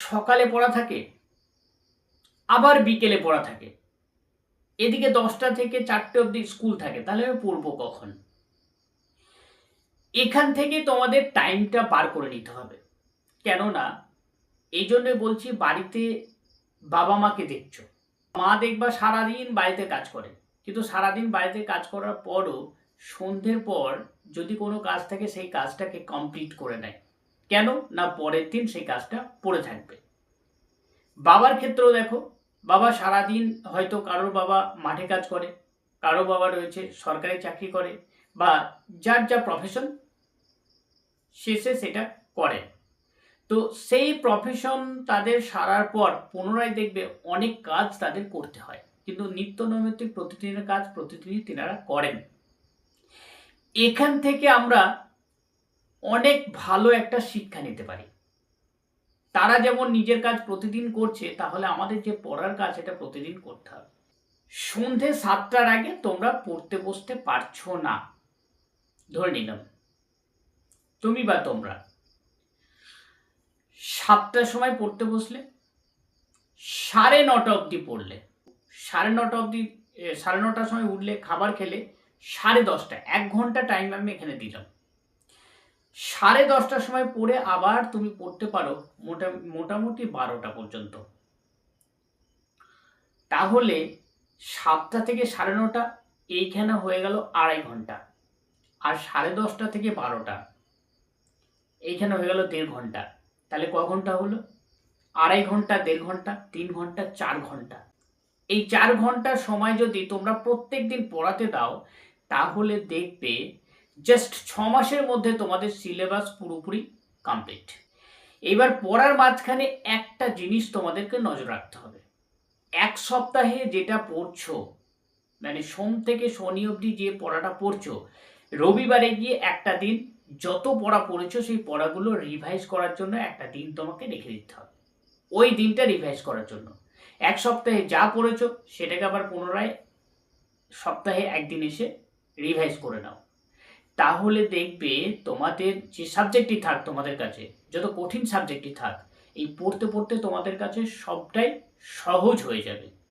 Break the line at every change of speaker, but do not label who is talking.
সকালে পড়া থাকে, আবার বিকেলে পড়া থাকে, এদিকে 10টা থেকে 4টে অবধি স্কুল থাকে, তাহলে আমি পড়বো কখন? এখান থেকে তোমাদের টাইমটা পার করে নিতে হবে। কেননা এই জন্যে বলছি, বাড়িতে বাবা মাকে দেখছো, মা দেখবা সারাদিন বাড়িতে কাজ করে, কিন্তু সারাদিন বাড়িতে কাজ করার পরও সন্ধ্যের পর যদি কোনো কাজ থাকে সেই কাজটাকে কমপ্লিট করে নেয়। কেন না, পরের দিন সেই কাজটা পড়ে থাকবে। বাবার ক্ষেত্রেও দেখো, বাবা সারাদিন হয়তো কারোর বাবা মাঠে কাজ করে, কারো বাবা রয়েছে সরকারি চাকরি করে, বা যার যা প্রফেশন শেষে সেটা করে। তো সেই প্রফেশন তাদের সারার পর পুনরায় দেখবে অনেক কাজ তাদের করতে হয়, কিন্তু নিত্য নৈমিত্তিক প্রতিদিনের কাজ প্রতিদিনই তেনারা করেন। এখান থেকে আমরা অনেক ভালো একটা শিক্ষা নিতে পারি। তারা যেমন নিজের কাজ প্রতিদিন করছে, তাহলে আমাদের যে পড়ার কাজ সেটা প্রতিদিন করতে হবে। সন্ধে 7টার আগে তোমরা পড়তে বসতে পারছো না, ধরে নিলাম তুমি বা তোমরা 7টার সময় পড়তে বসলে, 9:30 অবধি পড়লে, 9:30 অবধি 9:30টার সময় উঠলে, খাবার খেলে 10:30, 1 ঘন্টা টাইম আমি এখানে দিলাম। 10:30টার সময় পড়ে আবার তুমি পড়তে পারো মোটামুটি 12টা পর্যন্ত। তাহলে 7টা থেকে 9:30 এইখানে হয়ে গেল 2.5 ঘন্টা, আর 10:30 থেকে 12টা এইখানে হয়ে গেল 1.5 ঘন্টা। তাহলে ক ঘন্টা হলো? 2.5 ঘন্টা, 1.5 ঘন্টা, 3 ঘন্টা, 4 ঘন্টা। এই 4 ঘন্টার সময় যদি তোমরা প্রত্যেক দিন পড়াতে দাও, তাহলে দেখবে জাস্ট 6 মাসের মধ্যে তোমাদের সিলেবাস পুরোপুরি কমপ্লিট। এবার পড়ার মাঝখানে একটা জিনিস তোমাদেরকে নজর রাখতে হবে। 1 সপ্তাহে যেটা পড়ছো, মানে সোম থেকে শনি অবধি যে পড়াটা পড়ছো, রবিবারে গিয়ে একটা দিন যত পড়া পড়েছো সেই পড়াগুলো রিভাইজ করার জন্য একটা দিন তোমাকে রেখে দিতে হবে। ওই দিনটা রিভাইজ করার জন্য 1 সপ্তাহে যা পড়েছো সেটাকে আবার পুনরায় সপ্তাহে একদিন এসে রিভাইজ করে নাও। তাহলে দেখবে তোমাদের যে সাবজেক্টই থাক তোমাদের কাছে, যত কঠিন সাবজেক্টই থাক, এই পড়তে পড়তে তোমাদের কাছে সবটাই সহজ হয়ে যাবে।